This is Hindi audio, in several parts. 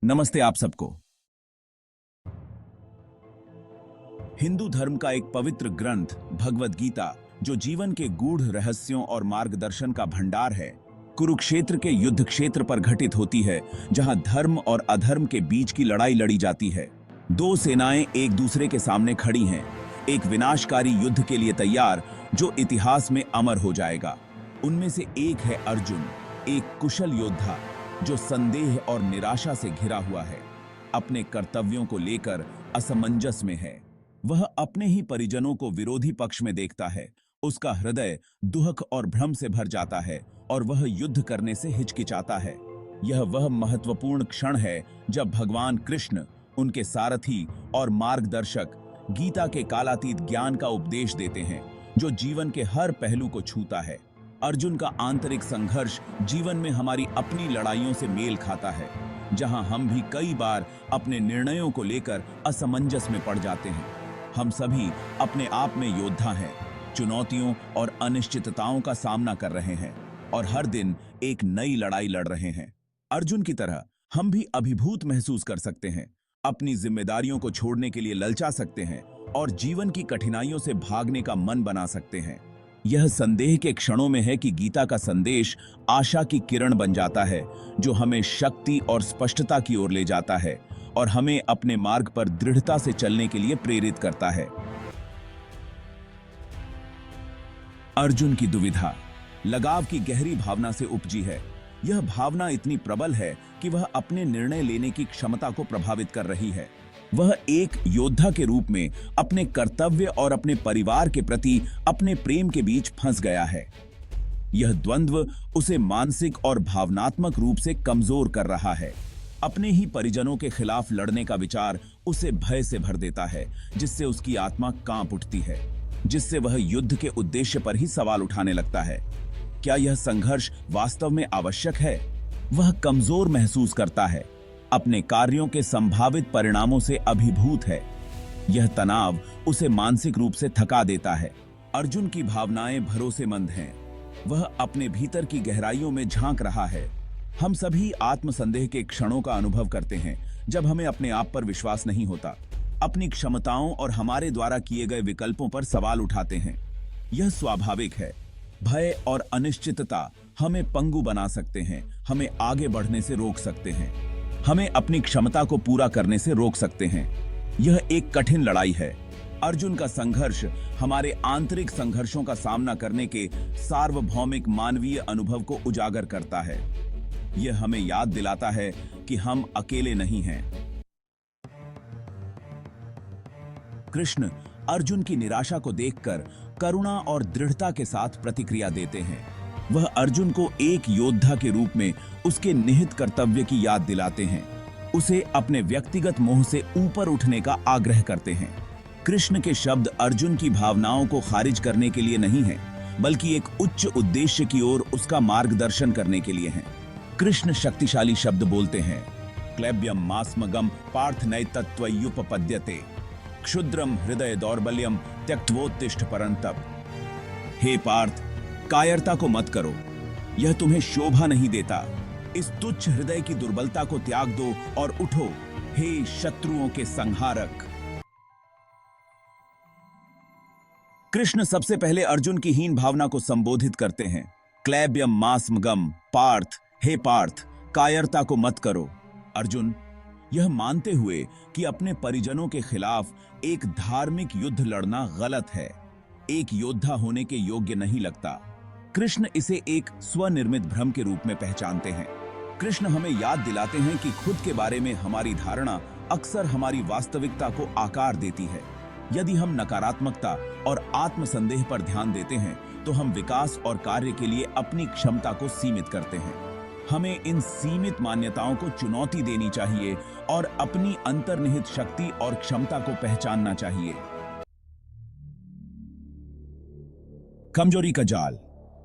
नमस्ते आप सबको। हिंदू धर्म का एक पवित्र ग्रंथ भगवद गीता, जो जीवन के गूढ़ रहस्यों और मार्गदर्शन का भंडार है, कुरुक्षेत्र के युद्ध क्षेत्र पर घटित होती है, जहां धर्म और अधर्म के बीच की लड़ाई लड़ी जाती है। दो सेनाएं एक दूसरे के सामने खड़ी हैं, एक विनाशकारी युद्ध के लिए तैयार, जो इतिहास में अमर हो जाएगा। उनमें से एक है अर्जुन, एक कुशल योद्धा जो संदेह और निराशा से घिरा हुआ है, अपने कर्तव्यों को लेकर असमंजस में है। वह अपने ही परिजनों को विरोधी पक्ष में देखता है, उसका हृदय दुहक और भ्रम से भर जाता है और वह युद्ध करने से हिचकिचाता है। यह वह महत्वपूर्ण क्षण है जब भगवान कृष्ण, उनके सारथी और मार्गदर्शक, गीता के कालातीत ज्ञान का उपदेश देते हैं, जो जीवन के हर पहलू को छूता है। अर्जुन का आंतरिक संघर्ष जीवन में हमारी अपनी लड़ाइयों से मेल खाता है, जहां हम भी कई बार अपने निर्णयों को लेकर असमंजस में पड़ जाते हैं। हम सभी अपने आप में योद्धा हैं, चुनौतियों और अनिश्चितताओं का सामना कर रहे हैं और हर दिन एक नई लड़ाई लड़ रहे हैं। अर्जुन की तरह हम भी अभिभूत महसूस कर सकते हैं, अपनी जिम्मेदारियों को छोड़ने के लिए ललचा सकते हैं और जीवन की कठिनाइयों से भागने का मन बना सकते हैं। यह संदेह के क्षणों में है कि गीता का संदेश आशा की किरण बन जाता है, जो हमें शक्ति और स्पष्टता की ओर ले जाता है और हमें अपने मार्ग पर दृढ़ता से चलने के लिए प्रेरित करता है। अर्जुन की दुविधा लगाव की गहरी भावना से उपजी है। यह भावना इतनी प्रबल है कि वह अपने निर्णय लेने की क्षमता को प्रभावित कर रही है। वह एक योद्धा के रूप में अपने कर्तव्य और अपने परिवार के प्रति अपने प्रेम के बीच फंस गया है। यह द्वंद्व उसे मानसिक और भावनात्मक रूप से कमजोर कर रहा है। अपने ही परिजनों के खिलाफ लड़ने का विचार उसे भय से भर देता है, जिससे उसकी आत्मा कांप उठती है, जिससे वह युद्ध के उद्देश्य पर ही सवाल उठाने लगता है। क्या यह संघर्ष वास्तव में आवश्यक है? वह कमजोर महसूस करता है, अपने कार्यों के संभावित परिणामों से अभिभूत है। यह तनाव उसे मानसिक रूप से थका देता है। अर्जुन की भावनाएं भरोसेमंद हैं। वह अपने भीतर की गहराइयों में झांक रहा है। हम सभी आत्मसंदेह के क्षणों का अनुभव करते हैं, जब हमें अपने आप पर विश्वास नहीं होता, अपनी क्षमताओं और हमारे द्वारा किए गए विकल्पों पर सवाल उठाते हैं। यह स्वाभाविक है। भय और अनिश्चितता हमें पंगु बना सकते हैं, हमें आगे बढ़ने से रोक सकते हैं, हमें अपनी क्षमता को पूरा करने से रोक सकते हैं। यह एक कठिन लड़ाई है। अर्जुन का संघर्ष हमारे आंतरिक संघर्षों का सामना करने के सार्वभौमिक मानवीय अनुभव को उजागर करता है। यह हमें याद दिलाता है कि हम अकेले नहीं हैं। कृष्ण अर्जुन की निराशा को देखकर करुणा और दृढ़ता के साथ प्रतिक्रिया देते हैं। वह अर्जुन को एक योद्धा के रूप में उसके निहित कर्तव्य की याद दिलाते हैं, उसे अपने व्यक्तिगत मोह से ऊपर उठने का आग्रह करते हैं। कृष्ण के शब्द अर्जुन की भावनाओं को खारिज करने के लिए नहीं हैं, बल्कि एक उच्च उद्देश्य की ओर उसका मार्गदर्शन करने के लिए हैं। कृष्ण शक्तिशाली शब्द बोलते हैं, क्लैब्यम मास्मगम पार्थ नैतत्वयुपपद्यते क्षुद्रम हृदय दौर्बल्यम त्यक्त्वोत्तिष्ठ परंतप। हे पार्थ, कायरता को मत करो, यह तुम्हें शोभा नहीं देता। इस तुच्छ हृदय की दुर्बलता को त्याग दो और उठो, हे शत्रुओं के संहारक। कृष्ण सबसे पहले अर्जुन की हीन भावना को संबोधित करते हैं, क्लैब्यम मास्मगम पार्थ, हे पार्थ, कायरता को मत करो। अर्जुन, यह मानते हुए कि अपने परिजनों के खिलाफ एक धार्मिक युद्ध लड़ना गलत है, एक योद्धा होने के योग्य नहीं लगता। कृष्ण इसे एक स्वनिर्मित भ्रम के रूप में पहचानते हैं। कृष्ण हमें याद दिलाते हैं कि खुद के बारे में हमारी धारणा अक्सर हमारी वास्तविकता को आकार देती है। यदि हम नकारात्मकता और आत्मसंदेह पर ध्यान देते हैं, तो हम विकास और कार्य के लिए अपनी क्षमता को सीमित करते हैं। हमें इन सीमित मान्यताओं को चुनौती देनी चाहिए और अपनी अंतर्निहित शक्ति और क्षमता को पहचानना चाहिए। कमजोरी का जाल।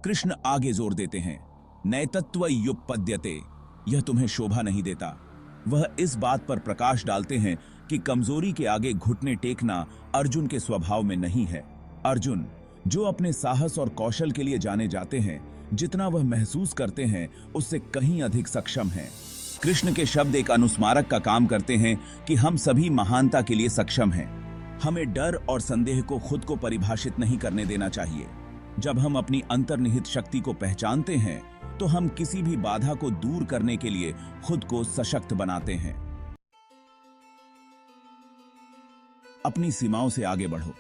कृष्ण आगे जोर देते हैं, नैतत्वयुपपद्यते, यह तुम्हें शोभा नहीं देता। वह इस बात पर प्रकाश डालते हैं कि कमजोरी के आगे घुटने टेकना अर्जुन के स्वभाव में नहीं है। अर्जुन, जो अपने साहस और कौशल के लिए जाने जाते हैं, जितना वह महसूस करते हैं उससे कहीं अधिक सक्षम हैं। कृष्ण के शब्द एक अनुस्मारक का काम करते हैं कि हम सभी महानता के लिए सक्षम हैं। हमें डर और संदेह को खुद को परिभाषित नहीं करने देना चाहिए। जब हम अपनी अंतर्निहित शक्ति को पहचानते हैं तो हम किसी भी बाधा को दूर करने के लिए खुद को सशक्त बनाते हैं। अपनी सीमाओं से आगे बढ़ो।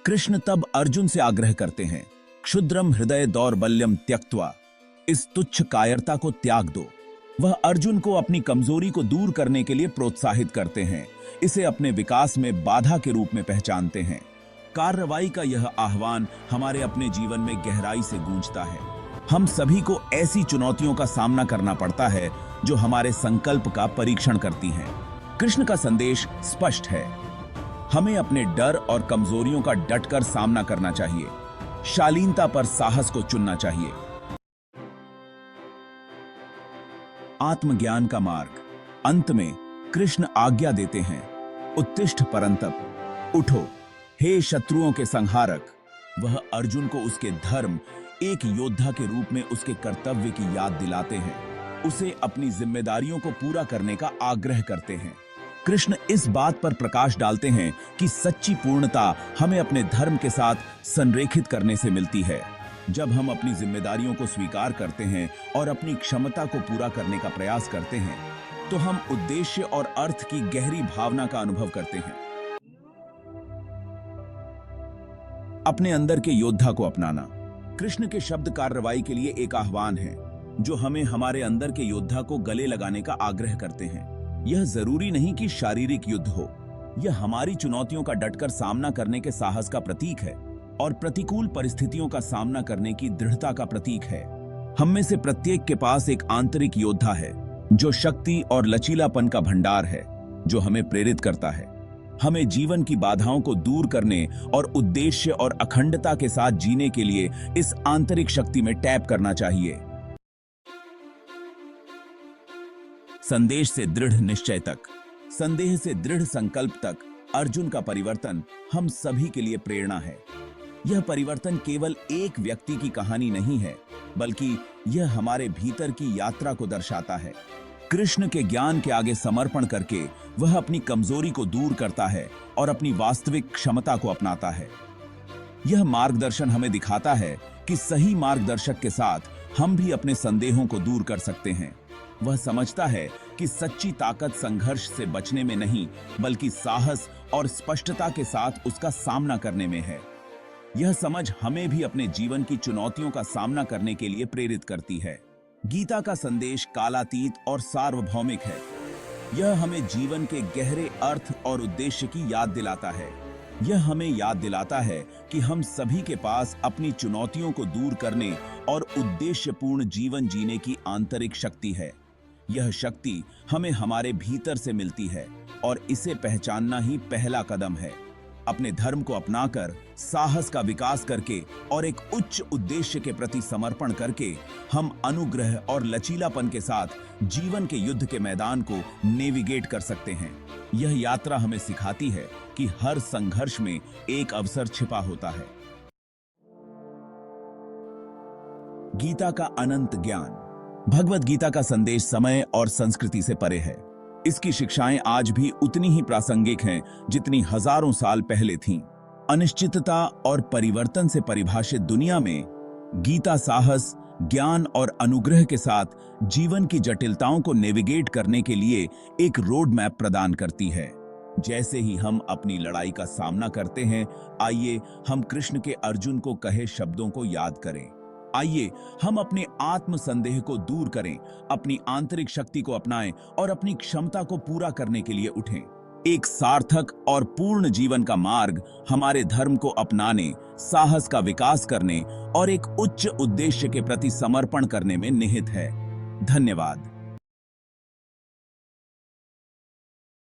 कृष्ण तब अर्जुन से आग्रह करते हैं, क्षुद्रम हृदय दौर्बल्यम त्यक्त्वा, इस तुच्छ कायरता को त्याग दो। वह अर्जुन को अपनी कमजोरी को दूर करने के लिए प्रोत्साहित करते हैं, इसे अपने विकास में बाधा के रूप में पहचानते हैं। कार्रवाई का यह आह्वान हमारे अपने जीवन में गहराई से गूंजता है। हम सभी को ऐसी चुनौतियों का सामना करना पड़ता है जो हमारे संकल्प का परीक्षण करती हैं। कृष्ण का संदेश स्पष्ट है, हमें अपने डर और कमजोरियों का डटकर सामना करना चाहिए। शालीनता पर साहस को चुनना चाहिए। आत्मज्ञान का मार्ग। अंत में कृष्ण आज्ञा देते हैं, उत्तिष्ठ परंतप, उठो हे शत्रुओं के संहारक। वह अर्जुन को उसके धर्म, एक योद्धा के रूप में उसके कर्तव्य की याद दिलाते हैं, उसे अपनी जिम्मेदारियों को पूरा करने का आग्रह करते हैं। कृष्ण इस बात पर प्रकाश डालते हैं कि सच्ची पूर्णता हमें अपने धर्म के साथ संरेखित करने से मिलती है। जब हम अपनी जिम्मेदारियों को स्वीकार करते हैं और अपनी क्षमता को पूरा करने का प्रयास करते हैं तो हम उद्देश्य और अर्थ की गहरी भावना का अनुभव करते हैं। अपने अंदर के योद्धा को अपनाना। कृष्ण के शब्द कार्रवाई के लिए एक आह्वान है जो हमें हमारे अंदर के योद्धा को गले लगाने का आग्रह करते हैं। यह जरूरी नहीं कि शारीरिक युद्ध हो, यह हमारी चुनौतियों का डटकर सामना करने के साहस का प्रतीक है और प्रतिकूल परिस्थितियों का सामना करने की दृढ़ता का प्रतीक है। हम में से प्रत्येक के पास एक आंतरिक योद्धा है जो शक्ति और लचीलापन का भंडार है, जो हमें प्रेरित करता है। हमें जीवन की बाधाओं को दूर करने और उद्देश्य और अखंडता के साथ जीने के लिए इस आंतरिक शक्ति में टैप करना चाहिए। संदेश से दृढ़ निश्चय तक, संदेह से दृढ़ संकल्प तक अर्जुन का परिवर्तन हम सभी के लिए प्रेरणा है। यह परिवर्तन केवल एक व्यक्ति की कहानी नहीं है, बल्कि यह हमारे भीतर की यात्रा को दर्शाता है। कृष्ण के ज्ञान के आगे समर्पण करके वह अपनी कमजोरी को दूर करता है और अपनी वास्तविक क्षमता को अपनाता है। यह मार्गदर्शन हमें दिखाता है कि सही मार्गदर्शक के साथ हम भी अपने संदेहों को दूर कर सकते हैं। वह समझता है कि सच्ची ताकत संघर्ष से बचने में नहीं, बल्कि साहस और स्पष्टता के साथ उसका सामना करने में है। यह समझ हमें भी अपने जीवन की चुनौतियों का सामना करने के लिए प्रेरित करती है। गीता का संदेश कालातीत और सार्वभौमिक है। यह हमें जीवन के गहरे अर्थ और उद्देश्य की याद दिलाता है। यह हमें याद दिलाता है कि हम सभी के पास अपनी चुनौतियों को दूर करने और उद्देश्यपूर्ण जीवन जीने की आंतरिक शक्ति है। यह शक्ति हमें हमारे भीतर से मिलती है और इसे पहचानना ही पहला कदम है। अपने धर्म को अपनाकर, साहस का विकास करके और एक उच्च उद्देश्य के प्रति समर्पण करके हम अनुग्रह और लचीलापन के साथ जीवन के युद्ध के मैदान को नेविगेट कर सकते हैं। यह यात्रा हमें सिखाती है कि हर संघर्ष में एक अवसर छिपा होता है। गीता का अनंत ज्ञान। भगवद गीता का संदेश समय और संस्कृति से परे है। इसकी शिक्षाएं आज भी उतनी ही प्रासंगिक हैं जितनी हजारों साल पहले थीं। अनिश्चितता और परिवर्तन से परिभाषित दुनिया में गीता साहस, ज्ञान और अनुग्रह के साथ जीवन की जटिलताओं को नेविगेट करने के लिए एक रोड मैप प्रदान करती है। जैसे ही हम अपनी लड़ाई का सामना करते हैं, आइए हम कृष्ण के अर्जुन को कहे शब्दों को याद करें। आइए हम अपने आत्म संदेह को दूर करें, अपनी आंतरिक शक्ति को अपनाएं और अपनी क्षमता को पूरा करने के लिए उठें। एक सार्थक और पूर्ण जीवन का मार्ग हमारे धर्म को अपनाने, साहस का विकास करने और एक उच्च उद्देश्य के प्रति समर्पण करने में निहित है। धन्यवाद।